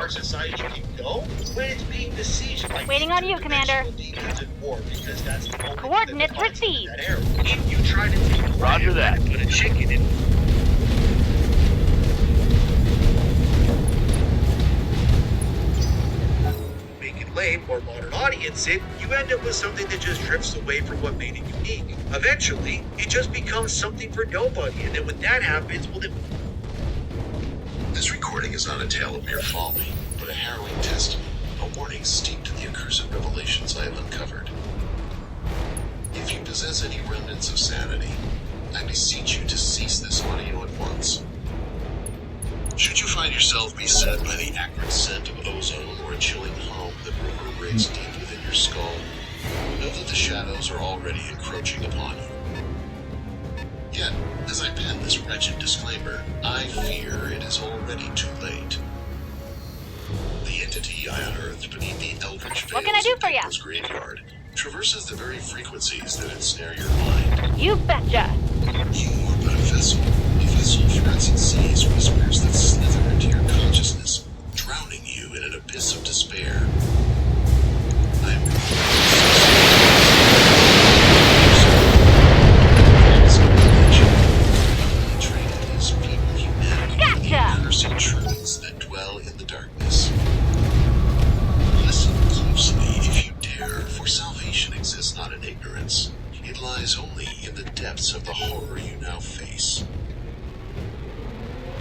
our society can go when it's being besieged by Waiting on you, Commander. demons and war, because that's the only Coordinates thing that received. that area. If you try to take Roger that. put a chicken in. Make it lame or modern audience it, you end up with something that just drifts away from what made it unique. Eventually, it just becomes something for nobody, and then when that happens, well then. This recording is not a tale of mere folly, but a harrowing testament, a warning steeped in the accursed revelations I have uncovered. If you possess any remnants of sanity, I beseech you to cease this audio at once. Should you find yourself beset by the acrid scent of ozone or a chilling hum that reverberates deep within your skull, know that the shadows are already encroaching upon you. Yet, as I pen this wretched disclaimer, I fear it is already too late. The entity I unearthed beneath the eldritch veils What can I do for ya? of Dickman's graveyard traverses the very frequencies that ensnare your mind. You betcha. You are but a vessel for its seas whispers that slither into your consciousness, drowning you in an abyss of despair. I am Gotcha. cursed truths that dwell in the darkness. Listen closely if you dare, for salvation exists not in ignorance. It lies only in the depths of the horror you now face.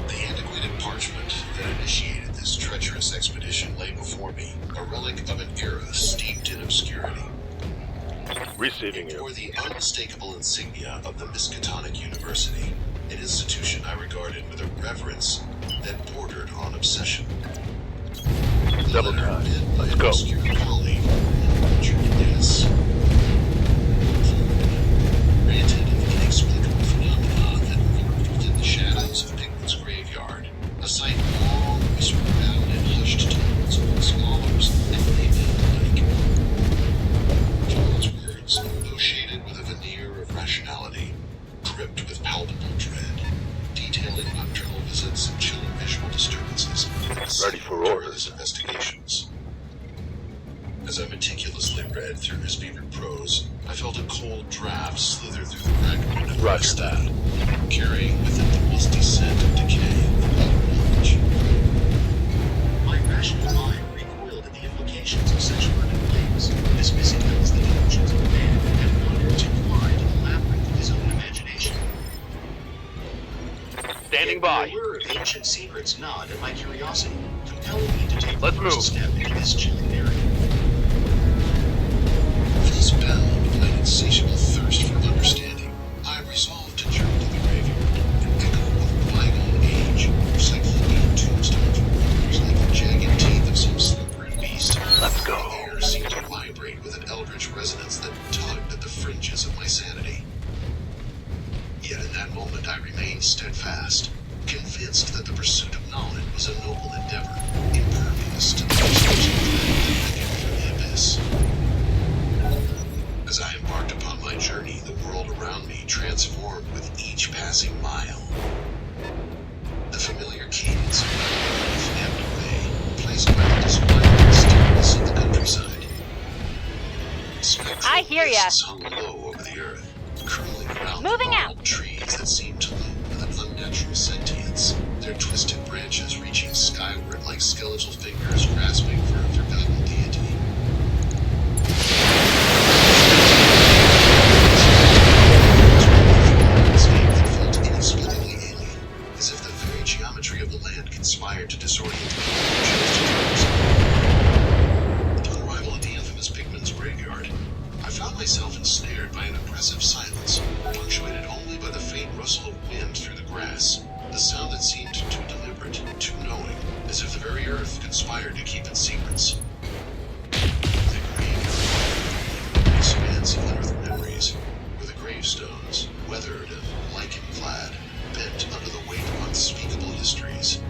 The antiquated parchment that initiated this treacherous expedition lay before me, a relic of an era steeped in obscurity. Receiving It you. bore the unmistakable insignia of the Miskatonic University, an institution I regarded with a reverence that bordered on obsession. Double time. Let's go. Colleague, Julius, granted an inexplicable phenomena that lurked within the shadows of Dickman's graveyard, a sight long whispered about in hushed tones among scholars and laymen alike. John's words, though shaded with a veneer of rationality, dripped with palpable dread, detailing nocturnal visits and chilling visual disturbances. Ready for orders. Investigations. As I meticulously read through his fevered prose, I felt a cold draft slither through the cracked window of my Roger study, carrying with it the musty scent of decay without knowledge. My rational mind recoiled at the implications of such burning flames, dismissing them as the delusions of man, and wandered too far into the labyrinth of his own imagination. Standing by. The allure of ancient secrets gnawed at my curiosity, compelling me to take Let's the first move. step into this chilling area. Thus bound by an insatiable thirst for understanding, I resolved to journey to the graveyard, an echo of a bygone age, cyclopean tombstones were like the jagged teeth of some slippery beast. Let's go. The air seemed to vibrate with an eldritch resonance that tugged at the fringes of my sanity. Yet in that moment I remained steadfast, convinced that the pursuit of knowledge was a noble endeavor, impervious to the destruction that beckoned through the abyss. As I embarked upon my journey, the world around me transformed with each passing mile. The familiar cadence of my life ebbed away, placed by the disquieting stillness of the countryside. Spectral I hear ya. mists hung low over the earth, curling around Moving the out. gnarled trees that seemed to loom with an unnatural sentience, their twisted branches reaching skyward like skeletal fingers grasping for a forgotten deity. That felt inexplicably alien, as if the very geometry of the land conspired to disorient me and chose to do so. Upon arrival at the infamous Pigman's graveyard, I found myself ensnared by an oppressive silence, punctuated only by the faint rustle of wind through the grass, the sound that seemed too deliberate, too knowing, as if the very earth conspired to keep its secrets. The graveyard, an expanse of unearthed memories, where the gravestones, weathered and lichen-clad, bent under the weight of unspeakable histories.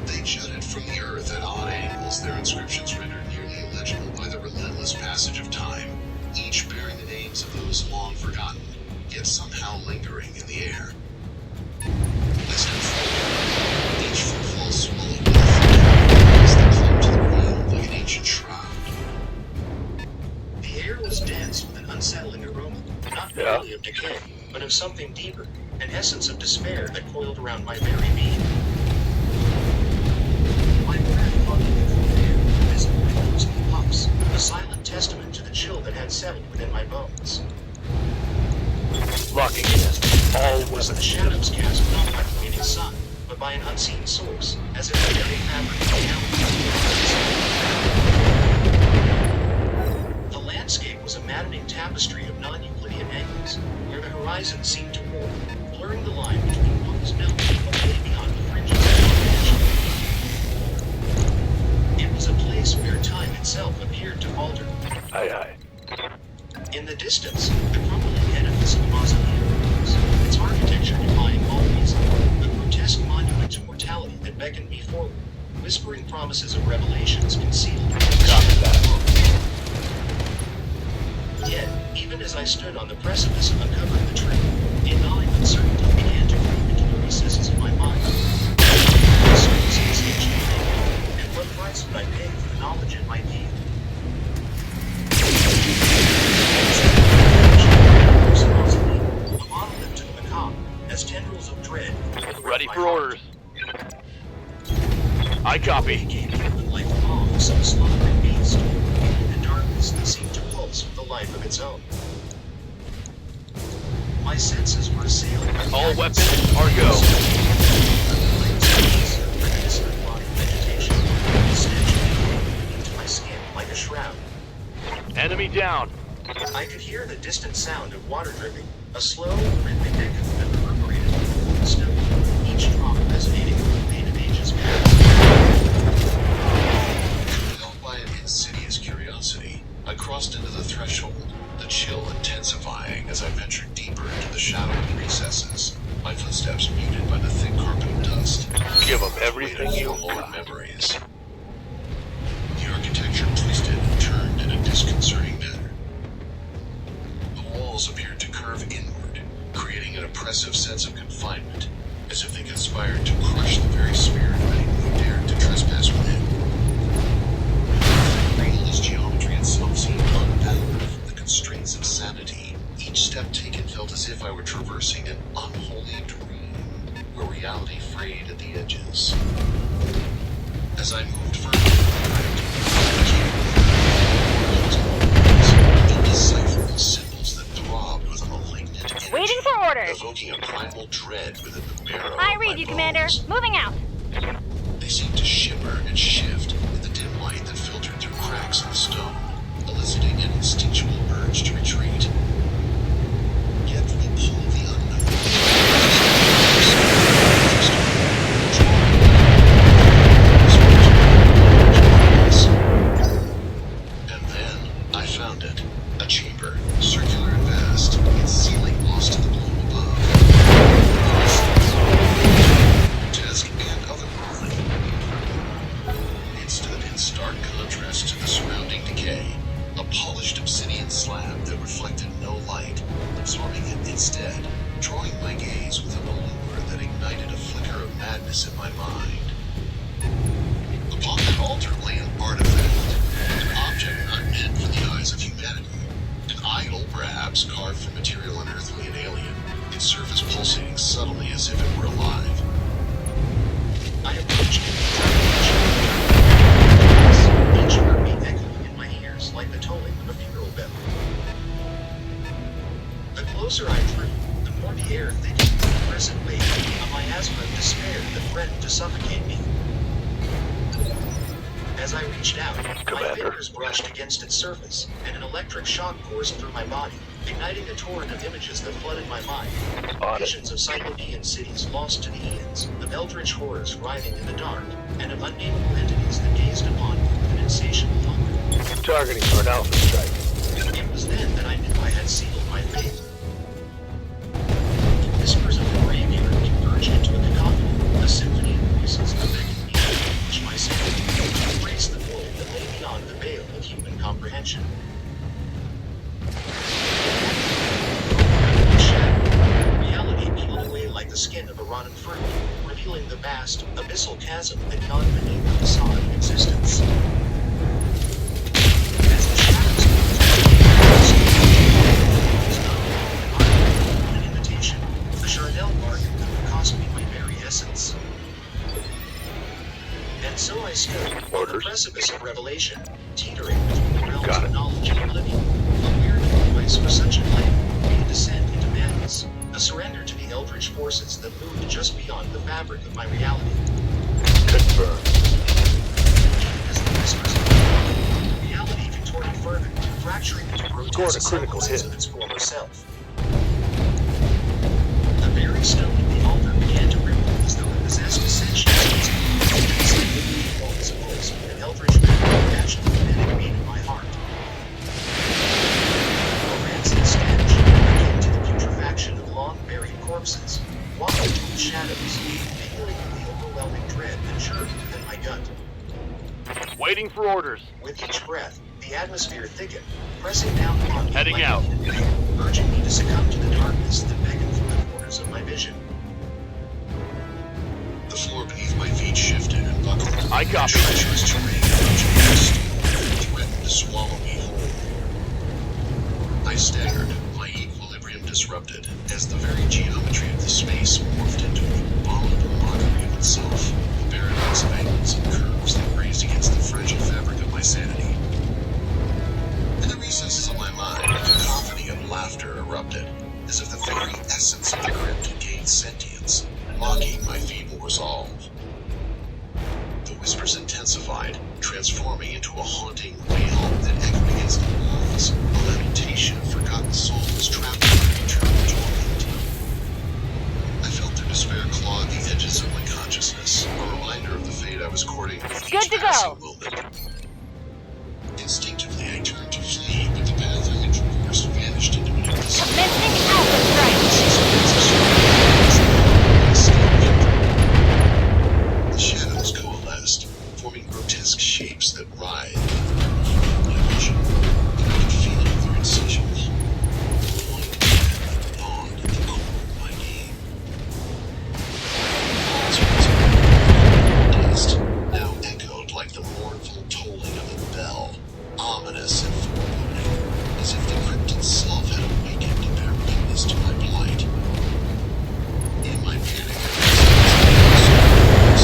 They jutted from the earth at odd angles, their inscriptions rendered nearly illegible by the relentless passage of time, each bearing the names of those long forgotten, yet somehow lingering in the air. I stepped forward, each footfall swallowed by the Yeah? merely of decay, but of something deeper, an essence of despair that coiled around my very being. My breath caught in the cool air, visible in ghostly puffs, a silent testament to the chill that had settled within my bones. Locking in. All It was the weapons. shadows cast not by the waning sun, but by an unseen source, as if the very fabric of reality. The landscape was a maddening tapestry of non-Euclidean angles, where the horizon seemed to warp, blurring the line between what was known but lay beyond the fringes of comprehension. It was a place where time itself appeared to falter. Aye, aye. In the distance, the crumbling edifice of the mausoleum rose, its architecture defying all reason, a grotesque monument to mortality that beckoned me forward, whispering promises of revelations concealed within the Copy that. Yet, even as I stood on the precipice of uncovering the truth, a gnawing uncertainty began to creep into the recesses of my mind. The surface of this ancient thing, and what price would I pay for the knowledge it might yield? A monolith to the macabre, as tendrils of dread. Ready for orders. I copy. Gave human like the maw of some slumbering beast, and darkness that seemed to pulse with a life of its own. My senses were assailed by the All acrid weapons scent are go. of vegetation, the stench of into my skin like a shroud. Enemy down. I could hear the distant sound of water dripping, a slow, rhythmic echo that reverberated through the snow, each drop resonating with the pain of ages past. Compelled by an insidious curiosity, I crossed into the threshold, the chill intensifying as I ventured deeper into the shadowed recesses, my footsteps muted by the thick carpet of dust. Give them everything you old got. memories. The architecture twisted and turned in a disconcerting manner. The walls appeared to curve inward, creating an oppressive sense of confinement, as if they conspired to crush the very spirit of anyone who dared to trespass within. Real as geometry itself seemed unbound from the constraints of sanity, each step taken felt as if I were traversing an unholy dream, where reality frayed at the edges. As I moved further to the right, indecipherable symbols that throbbed with a malignant energy, Waiting for orders. evoking a primal dread within the marrow I of my read you, Commander. bones. Moving out. They seemed to shimmer and shift in the dim light that filtered through cracks in the stone, eliciting an instinctual urge to retreat. Yet from the pull of the and then I found it. A chamber, circular and vast, its ceiling lost in the gloom above. Grotesque and otherworldly. It stood in stark contrast to the surrounding decay, a polished obsidian slab that reflected no light, absorbing it instead, drawing my gaze with an allure that ignited a flicker of madness in my mind. Upon that altar lay an artifact, an object not meant for the eyes of humanity. An idol, perhaps, carved from material unearthly and alien, its surface pulsating subtly as if it were alive. I approached it, each heartbeat echoing in my ears like the tolling of a funeral bell. The closer I drew, the more the air thickened with the oppressive weight, a miasma of despair that threatened to suffocate me. As I reached out, my Commander. fingers brushed against its surface, and an electric shock coursed through my body, igniting a torrent of images that flooded my mind. On it. Visions of Cyclopean cities lost to the Aeons, of eldritch horrors writhing in the dark, and of unnameable entities that gazed upon me with an insatiable hunger. Targeting for an alpha strike. It was then that I knew I had sealed my fate. Whispers of the graveyard converged into a cacophony, a symphony of voices that beckoned me to reach my sanity, to embrace the world that lay beyond the veil of human comprehension. Shadow, reality peeled away like the skin of a rotten fruit, revealing the vast, abyssal chasm that yawned beneath the facade of existence. As the shadows moved, I realization, teetering between the realms Got of it. knowledge and oblivion. A weird device for such a life, a descent into madness, a surrender to the eldritch forces that loomed just beyond the fabric of my reality. Confirmed. As the whispers of reality contorted further, fracturing into Scored a grotesque critical semblances hit. of its former self. The very stone of the altar began to ripple as though it possessed a sentient entity. Its living walls pulsed with an eldritch memory passionately penetrated my heart. A rancid stench, akin to the putrefaction of long-buried corpses, wafted through the shadows, mingling with the overwhelming dread that churned within my gut. Waiting for orders. With each breath, the atmosphere thickened, pressing down upon me Heading like out. a needle, urging me to succumb to the darkness that beckoned through the corners of my vision. The floor beneath my feet shifted and buckled. I copy. Treacherous terrain approaching my steel threatened to swallow me whole. I staggered, my equilibrium disrupted, as the very geometry of the space morphed into an abominable mockery of itself. The barren mix of angles and curves that grazed against the fragile fabric of my sanity. In the recesses of my mind, a cacophony of laughter erupted, as if the very essence of the crypt had gained sentience, mocking my feeble resolve. The whispers intensified, transforming into a haunting wail that echoed against the walls, a lamentation of forgotten souls trapped in an eternal torment. I felt their despair claw at the edges of my consciousness, a reminder of the fate I was courting with Good each to passing go. moment. Instinctively, I turned to flee, but the path I had traversed vanished into an abyss. Commencing alpha strike. The shadows coalesced, forming grotesque shapes that writhed in my vision, and I could feel their incision hunger, the point that gnawed at the core of my being. Dust now echoed like the mournful tolling of a bell, ominous and foreboding, as if the crypt itself had awakened to bear witness to my plight. In my panic,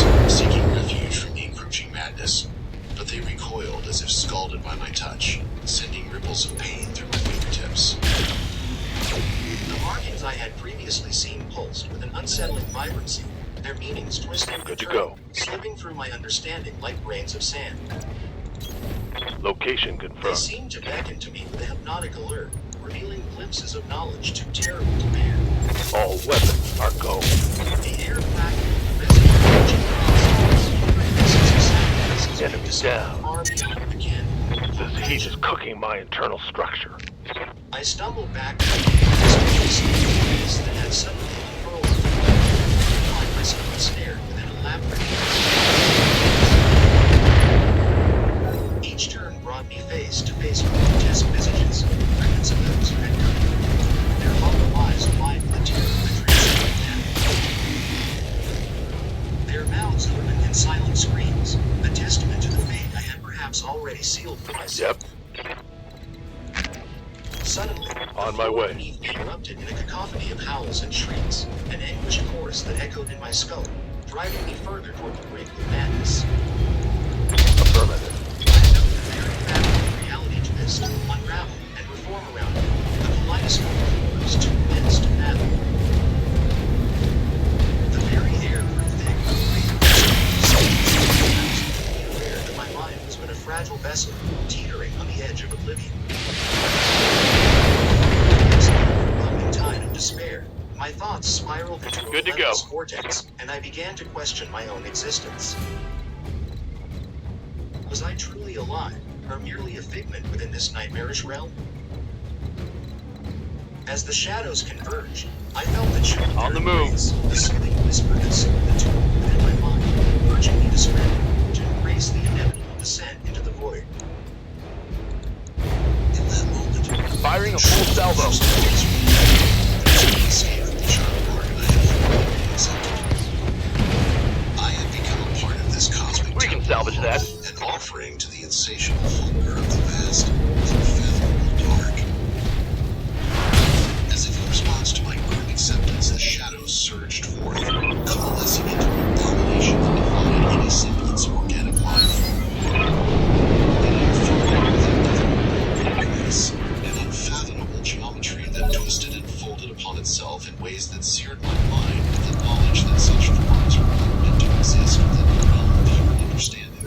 I was seeking refuge from the encroaching madness, but they recoiled as if scalded by my touch, sending ripples of pain through my fingertips. The markings I had previously seen pulsed with an unsettling vibrancy, their meanings twisting Good to turning, go. slipping through my understanding like grains of sand. Location They confirmed. seemed to beckon to me with a hypnotic allure, revealing glimpses of knowledge too terrible to bear. All weapons are go. The air packed with the resin of raging processes, Enemy down. far beyond the ken. This heat is cooking my internal structure. I stumbled back to the place that had suddenly unfurled. I find myself ensnared within a labyrinth. Each turn brought me face to face with grotesque visages, remnants of those who had come. Their hollow eyes alive with the terror that transformed them. Their mouths opened in silent screams, a testament to the fate I had perhaps already sealed for myself. Yep. Suddenly, On the my floor way. beneath me erupted in a cacophony of howls and shrieks, an anguished chorus that echoed in my skull, driving me further toward the brink of madness. Affirmative. I know the very fabric of reality to this, unravel and reform around me, the kaleidoscope of horrors too immense to fathom. The very air grew thick with I was aware that my mind was but a fragile vessel, teetering on the edge of oblivion. Overwhelming tide of despair, my thoughts spiraled into a Good to go. relentless vortex, and I began to question my own existence. Was I truly alive, or merely a figment within this nightmarish realm? As the shadows converged, I felt the chill of On the their move. embrace, the soothing whisper that soothed the tumult within my mind, urging me to surrender, to embrace the inevitable descent into the void. In that moment, Firing a full salvo. I had become a part of this cosmic We can temple, salvage that. an offering to the insatiable hunger of the vast, unfathomable dark. As if in response to my grim acceptance, the shadows surged forth, coalescing into an abomination that defied any semblance of organic life. In abyss, an unfathomable geometry that twisted and folded upon itself in ways that seared my mind with the knowledge that such forms were not meant to exist within the realm of human understanding.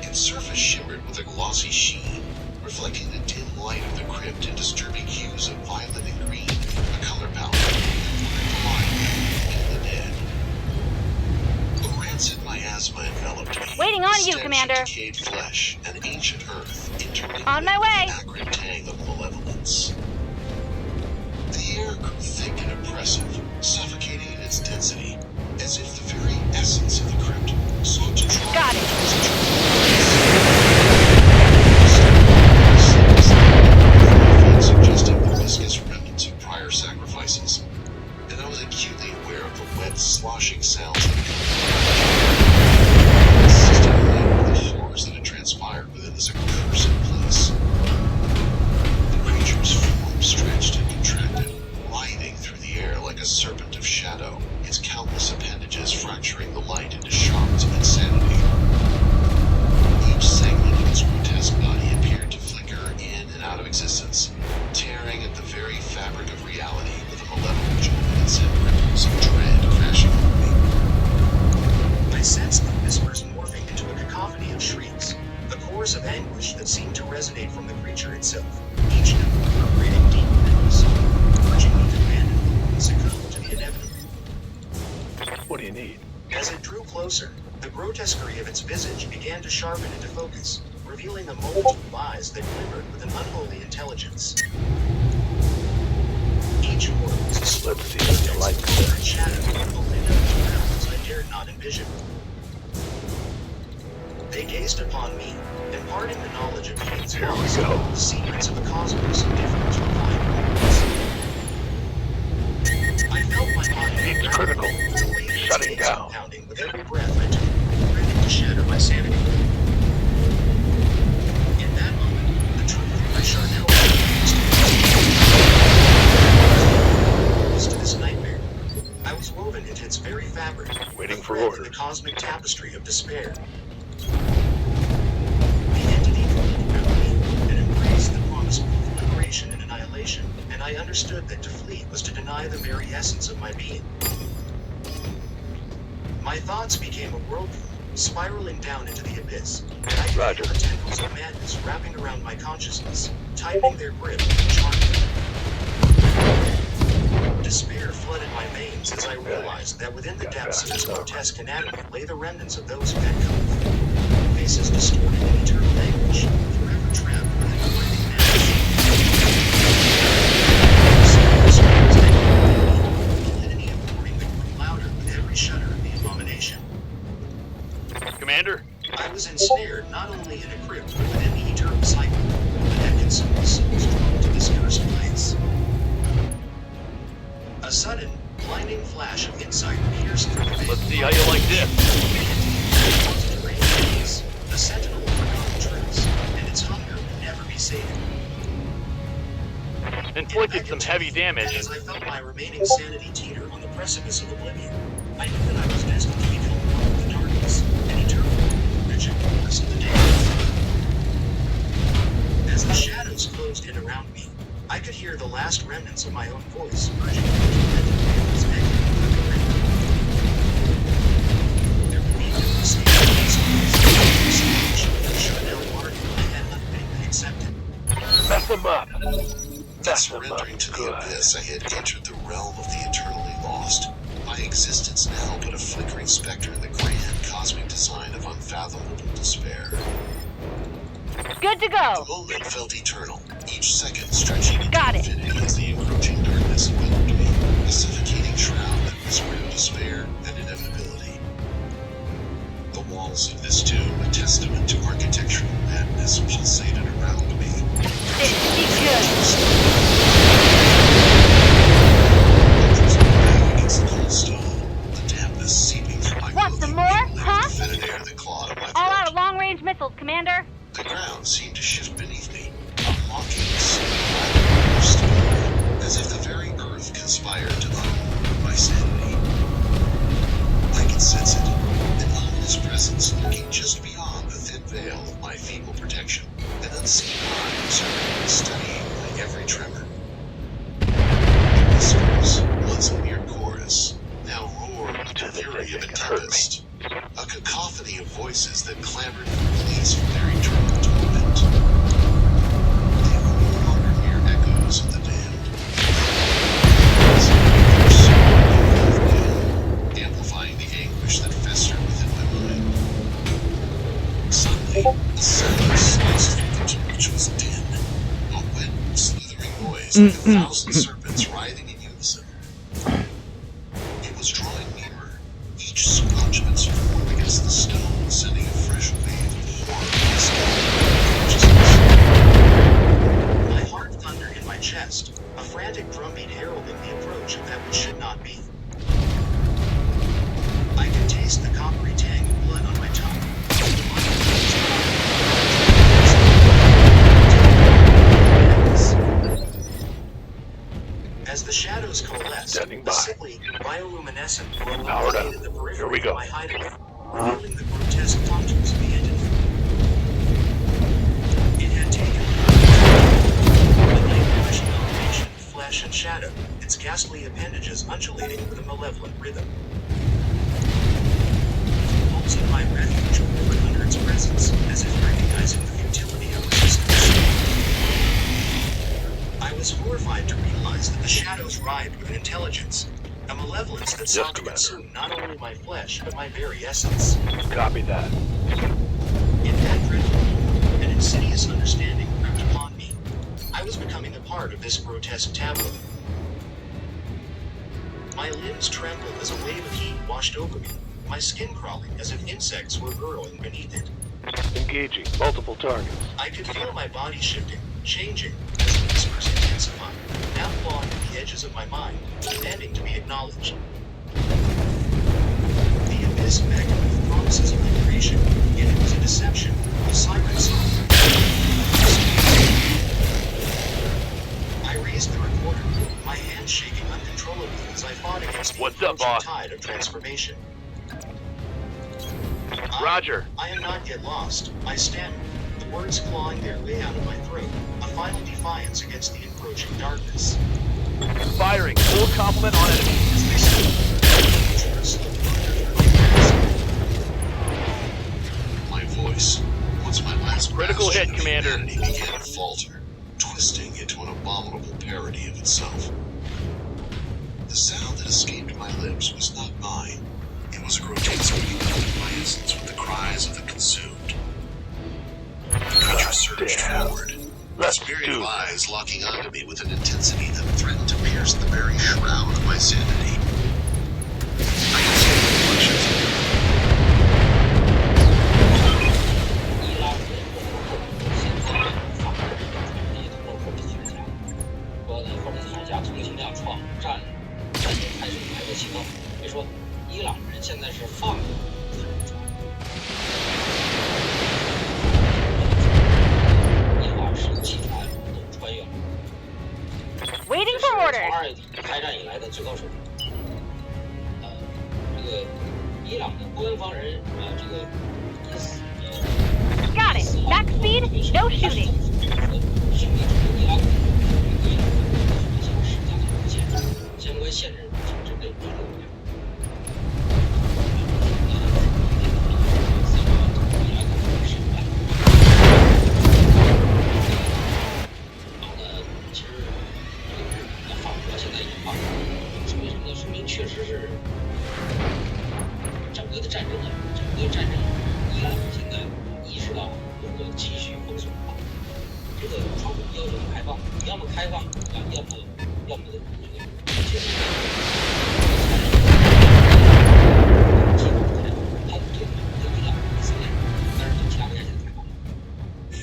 Its surface shimmered with a glossy sheen, reflecting the dim light of the crypt in disturbing hues of violet and green, a color palette that blurred the line between the dead. A rancid miasma enveloped me. Waiting on you, stench Commander. of decayed flesh and ancient earth intermingling On my way. with the acrid tang of malevolence. The air grew thick and oppressive, suffocating in its density, as if the very essence of the crypt sought to draw Got it. suggesting the viscous remnants of prior sacrifices, and I was acutely aware of the wet, sloshing sounds that accompanied insisting with the horrors that had transpired within this accursed place. The creature's form stretched and contracted, writhing through the air like a serpent of shadow, its countless appendages fracturing the light into shards of insanity. Each segment of its grotesque body appeared to flicker in and out of existence, tearing at the very fabric of reality with a malevolent joy that sent ripples of dread crashing over me. I sensed the whispers morphing into a cacophony of shrieks, a chorus of anguish that seemed to resonate from the creature itself, each note reverberating deep within my soul, urging me to abandon hope and succumb to the inevitable. What do you need? As it drew closer, the grotesquerie of its visage began to sharpen into focus, revealing a multitude of eyes that glimmered with an unholy intelligence. Each orb was a slow Let's see what you like there. shadow that opened up to realms I dared not envision. They gazed upon me, imparting the knowledge of beings Here we lost, go. the secrets of the cosmos and different refined worlds. I felt my body It's rattle, critical. the weight of Shut its it gaze down. compounding with every breath I took, ready to shatter my sanity. In that moment, the truth of my Charnel was to this nightmare. I was woven into its very fabric, Waiting a for thread in orders. the cosmic tapestry of despair. The entity floated around me and embraced the promise of liberation and annihilation, and I understood that to flee was to deny the very essence of my being. My thoughts became a whirlpool, spiraling down into the abyss, and I could Roger. feel the tendrils of madness wrapping around my consciousness, tightening their grip and charming me. Despair flooded my veins as I realized that within the depths of this grotesque anatomy lay the remnants of those who had come before, faces distorted in eternal anguish, forever trapped within the blinding madness. The litany of mourning that grew louder with every shudder of the abomination. Commander? I was ensnared not only in a crypt, but within the eternal cycle that had consumed the souls drawn to this cursed place. A sudden, blinding flash of insight pierced through the veil. Let's see how you like this. A sentinel of forgotten truths, and its hunger would never be sated. Inflicted some heavy damage. As I felt my remaining sanity teeter on the precipice of oblivion, I knew that I was destined to become one with the darkness, an eternal, wretched force of the day. As the shadows closed in around me, I could hear the last remnants of my own voice merging into tormented wails echoing through the crypt. There would be no escape from these stories, the Charnel bargain I had unwittingly accepted. Mess them up. In Mess them up. surrendering to the Good. abyss, I had entered the realm of the eternally lost. My existence now but a flickering specter in the grand cosmic design of unfathomable despair. Good to The go. moment felt eternal, each second stretching into Got it. infinity as the encroaching darkness enveloped me, a suffocating shroud that whispered of despair and inevitability. The walls of this tomb, a testament to architectural madness, pulsated around me. This should be good. Against the cold stone, the dampness seeping through my Want some clothing, more, mingling huh? with the fetid air that clawed at my All out of throat. long-range missiles, Commander. The ground seemed to shift beneath me, a mocking rattle of stability, as if the very earth conspired to unmove my sanity. I could sense it, an ominous presence lurking just beyond the thin veil of my feeble protection, an eyes are studying my every tremor. The whispers, once a mere chorus, now roared with the fury of a tempest. A cacophony of voices that clamored for pleas from their eternal torment. They were no longer mere echoes of the damned. They were soaring of doom, amplifying the anguish that festered within my mind. Suddenly, a sound sliced through the tone which was din, a wet, slithering noise like 1,000 serpents writhing in unison. It was drawing nearer, each squelch of its form against the stone, sending a fresh wave of horror cascading consciousness. My heart thundered in my chest, a frantic drumbeat heralding the approach of that which should not be. I could taste the coppery tang of blood on my tongue. As the shadows coalesced, Standing a by. sickly, bioluminescent glow Powered up. illuminated the Here we periphery go. of my hideaway, revealing the grotesque contours of the entity. It had taken the night-flashing combination of flesh and shadow, its ghastly appendages undulating with a malevolent rhythm. The walls of my refuge quivered under its presence, as if recognizing the futility of resistance. I was horrified to realize that the shadows writhed with an intelligence, a malevolence that sought to Commander. consume not only my flesh, but my very essence. Copy that. In that dreadful moment, an insidious understanding crept upon me. I was becoming a part of this grotesque tableau. My limbs trembled as a wave of heat washed over me, my skin crawling as if insects were burrowing beneath it. Engaging multiple targets. I could feel my body shifting, changing, as the whispers intensified, now clawing at the edges of my mind, demanding to be acknowledged. The abyss beckoned with promises of liberation, yet it was a deception, a siren song. I raised the recorder, my hands shaking uncontrollably as I fought against the What's up, approaching boss? tide of transformation. Roger. I am not yet lost. I stammered, the words clawing their way out of my throat, a final defiance against the encroaching darkness. Firing. Full complement on enemy. As they slowly under my grasp. My voice, once my last Critical bastion hit, of Commander. humanity, began to falter, twisting into an abominable parody of itself. The sound that escaped my lips was not mine. It was a grotesque reunion of my essence with the cries of the consumed. The creature surged forward, Let's its myriad do of this. eyes locking onto me with an intensity that threatened to pierce the very shroud of my sanity. I could see the reflections of it.伊拉克现在法国也通过火力提升，说呢，火力提升通行量创战略开始排个新高。所以说，伊朗人现在是放任自然状态。12艘汽船都穿越了， Waiting 这 for 是 orders. 从2月底开战以来的最高水平。这个伊朗的官方人这个意思Got it. Max speed, no shooting. 胜利之后，伊拉克对伊朗的航行施加了无限制，相关限制仅针对军用员。其实法国现在已经放开了，说明什么呢？说明确实是整个的战争啊，整个战争，伊朗现在意识到如果继续封锁的话，这个窗户要求开放，要么开放啊，要么这个接受基本开放，它对伊朗以色列，但是对其他国家现在开放了。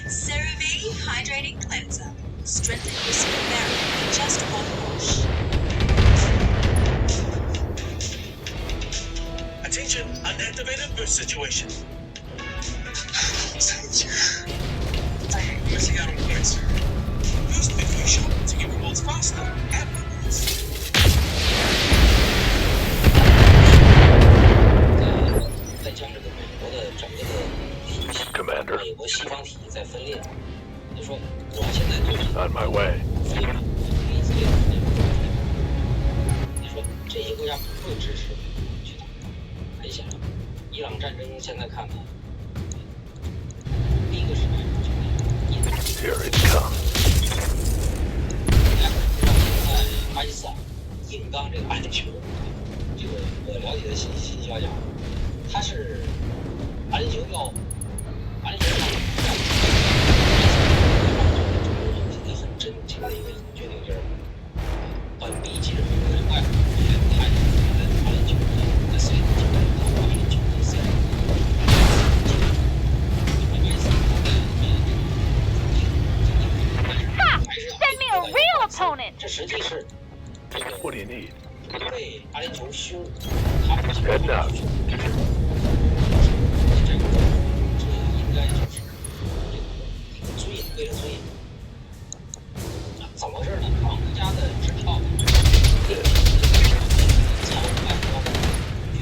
CeraVe Hydrating Cleanser. Strengthen your skin barrier with just one wash. Attention, unactivated boost situation. Missing out on points, sir. Boost before you shot to get reloads faster. Afterwards. 再将这个美国的整个的体系， Commander. 美国西方体系在分裂，就说我现在对 On my way. 非常理解那种状态。你说这些国家不会支持去打，很显然，伊朗战争现在看呢，第一个时代就印度。 Here it comes. 在巴基斯坦硬刚这个安全，这个我了解的信息消息啊，他是安全要安全上现在很真切的一个决定就是，本币其实不是外还是安全的，所以基本上安全的线。Ha! Send me a real opponent! 这实际是这个 What do you need? 被阿联酋羞辱，他不是 Head up. 这个应该就是这个尊严，为了尊严。怎么回事呢？王家的支票操外交的用，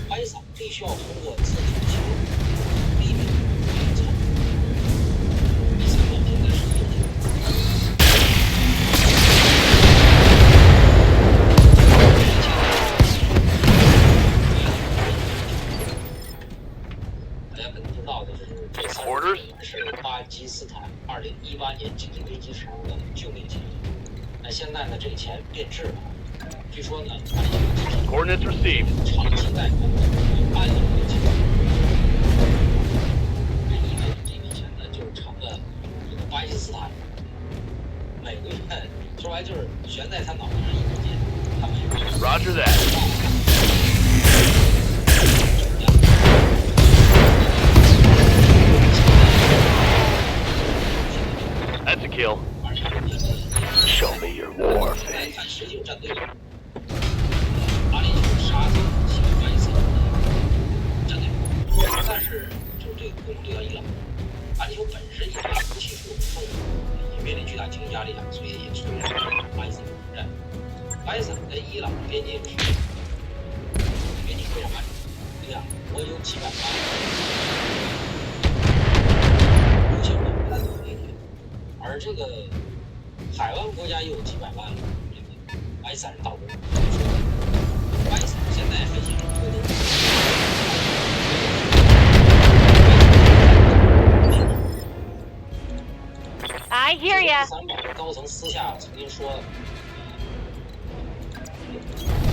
巴基斯坦必须要通过自己的行动避免操。第三个现在是印度。 大家可能不知道的是，这30是巴基斯坦2018年经济危机时候的救命钱。那现在呢，这个钱变质了。据说呢，阿联酋 Coordinates received. 长期贷款按理这钱，这意味着这笔钱呢就成了这个巴基斯坦每个月说白就是悬在他脑袋上一根筋，他每个月 Roger that. That's a kill. Show me your war 再 face. 看谁有战队，阿联酋杀死西巴基斯坦的战队，但是就是这个攻对到伊朗，阿联酋本身也是武器数丰富，也面临巨大经济压力啊，所以也出现了巴基斯坦战。巴基斯坦跟伊朗的边境是边境非常漫长，对呀，我有几百万无限保护的土地，而这个。 海湾国家也有几百万这个巴基斯坦人到国，巴基斯坦现在很显然推动。 I hear ya. 三宝高层私下曾经说，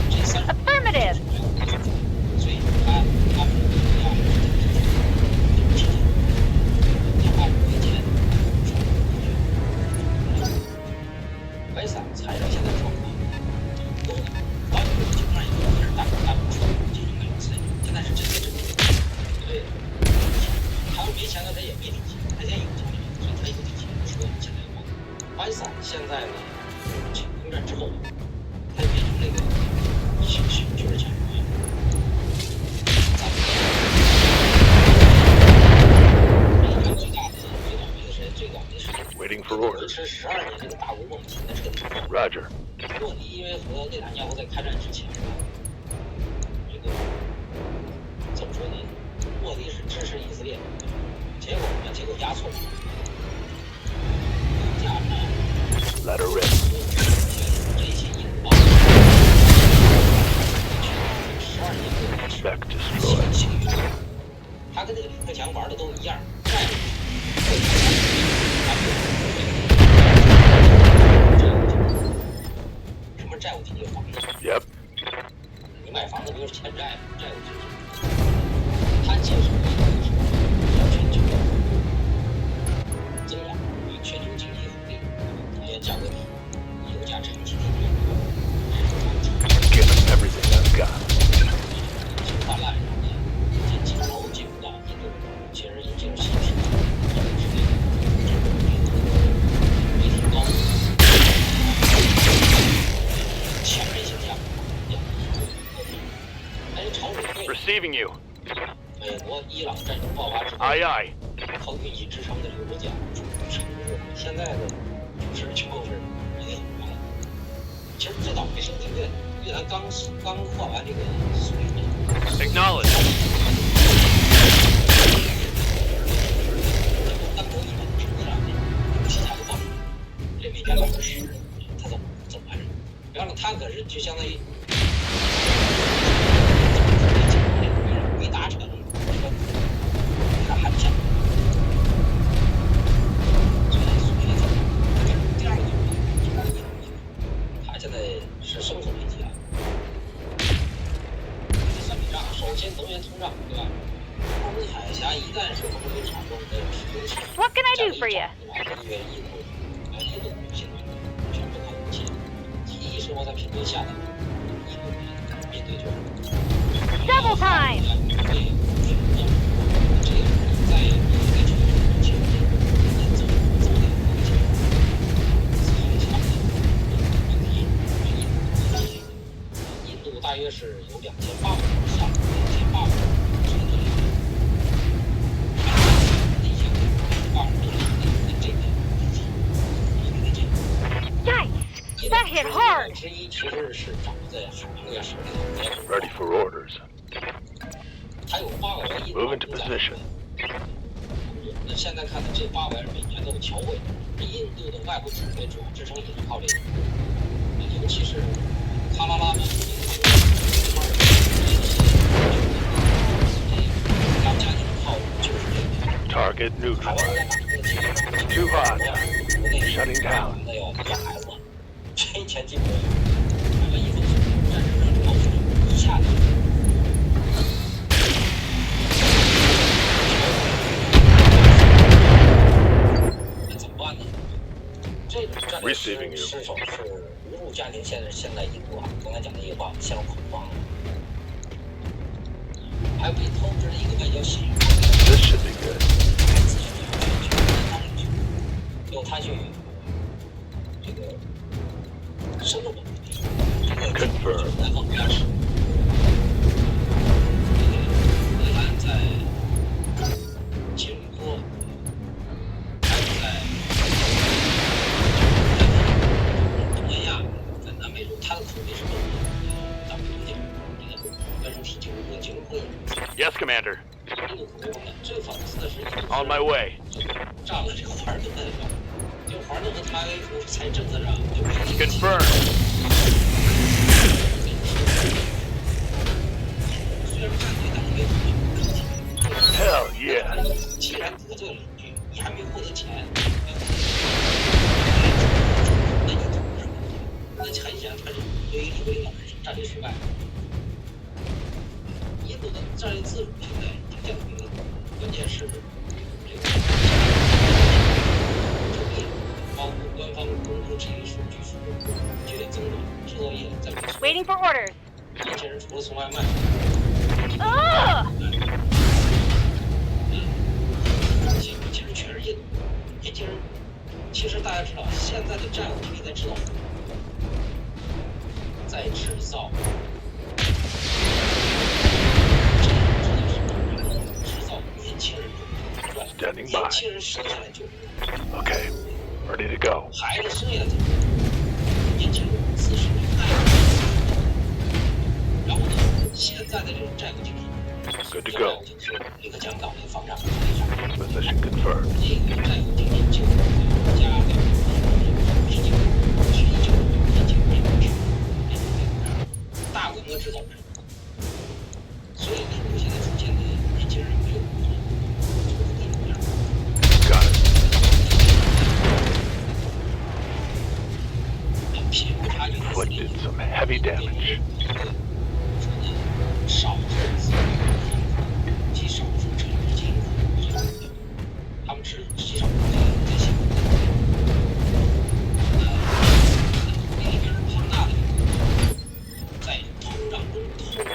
这30 Affirmative. 所以他们讲话没钱。 巴基斯坦财政现在状况够的，完全基本上已经开始大不出进行2次，现在是真的对，他要没钱了，他也没底气，他现在有钱了，所以他有底气说现在有关。巴基斯坦现在呢，攻占之后，他就变成那个就是强国。最倒霉的是 Waiting for 维 orders. 持12年这个大国梦现在彻底破灭。 Roger. 莫迪因为和内塔尼亚胡在开战之前呢，这个怎么说呢？莫迪是支持以色列，结果压错了。油价呢， Let her rip. 这些引爆12年的 Spec destroyed. 信誉，他跟那个李克强玩的都一样，债务。 什么债务经济房子？ Yep. 你买房子不就是欠债吗？债务经济。他接受的是全球增长与全球经济合力，能源价格低，油价长期低迷， Give us everything I've got. 经济泛滥上呢，这几头进不到印度，其实已经是新市场，是那个没提高。 强人形象，还有朝美会。 Receiving you. 美国伊朗战争爆发之后， Aye aye. 靠运气支撑的这个国家撑不住。现在的局势就是已经很完了。其实最倒霉是越南刚换完这个苏联嘛。 Acknowledge. 单国一本实际上他可是就相当于没达成，他还不想。第二个就是他现在是生存危机啊。第三笔账，首先能源通胀，对吧？欧洲海峡一旦是欧洲产生的石油气， What can I do for you? 对吧？因为印度女性全部靠武器，提议生活在贫困下的印度人面对就是 Double time! 对，这个在去其实走的印度大约是有2800上2800这个Yikes! That hit hard! 之一其实是掌握在海洋的手里头。 Ready for orders. 还有800万印度 Move into 都在 position. 那现在看的这800万每年都有侨汇，印度的外部储备主要支撑也是靠这个，尤其是喀拉拉邦两家就靠就是这个。 Target 海外 neutralized. 国 Too hot. 内 Shutting down. 那要养孩子，这钱进不了，买了一封战争上报纸一下子。 那怎么办呢？这种战略失手是无数家庭现在印度啊，刚才讲那句话陷入恐慌了。还有被透支的一个外交信誉， This should be good. 由他去这个深入的这个 Confirm. 南方国家是。荷兰在吉隆坡。 东南亚，在南美洲，它的口碑是更咱们理解这个外输体九个Yes, Commander. 印度口碑更大。最讽刺的是， On my way. 占了这个华盛顿的地方，就华盛顿和他才政策上就没有。 Confirm. 虽然战队，但是没有客气。 Hell yeah. 既然得罪了邻居，你还没获得钱。 那你怎么是？那很显然，他是对于一个领导人是战略失败。印度的战略自主现在已经降低了，关键是这个周边，包括官方公布这类数据是剧烈增长，制造业在 Waiting for orders. 年轻人除了送外卖， Ugh! 其实全是印度年轻人。其实大家知道，现在的战友体力在制造，在制造，制造年轻人中，年轻人生下来就， Okay. Ready to go. 孩子生下来就，年轻人自身爱，然后呢，现在的这种战友体力。 Good to go. 立刻将岛内防战 Position confirmed. 这个战友体力就加219去19大规模制造人，所以印度现在出现的年轻人没有工作，就是这种样。 Got it. 贫富差距在四 Inflicted some heavy damage. 少数极少数城市进入，他们只极少数在西部。另一边庞大的在通胀中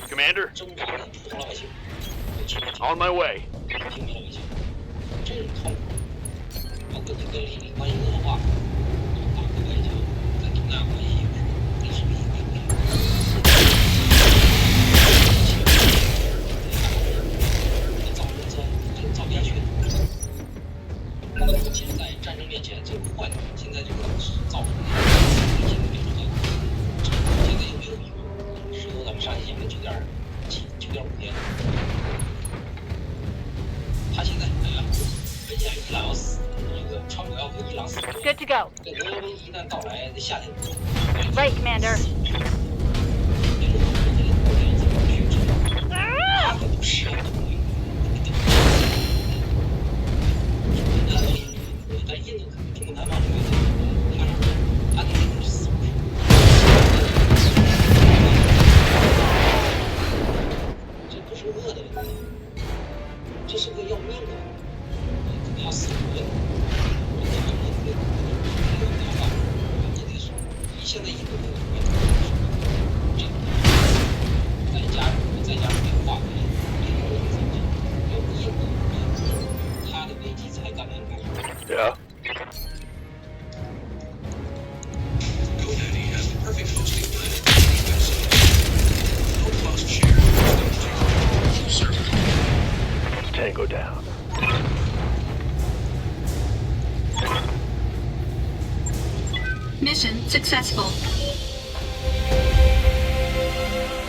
Commander. 挣扎的普通老百姓，有几个 On my way. 平民老百姓，这种痛苦，包括你跟邻里关系恶化，打破外交，在东亚关系也是历史意义不一样。 造不下去。目前在战争面前最坏的，现在这个造成的明显的变成现在又没有用，石油咱们上期讲的9.5天，他现在哎呀，本想伊朗要死，这个川普要和伊朗死， Good to go. 这俄温一旦到来，这夏天 Right, Commander. 他可不是要同意。在印度中国南方这个，他那个是死。这不是饿的问题，这是个要命的问题，可能要死人。你现在印度的再加上这个化肥，要不印度它的危机才刚刚开始。Yeah. GoDaddy has the perfect hosting plan for any website. No cost share. Server. Tango down. Mission successful.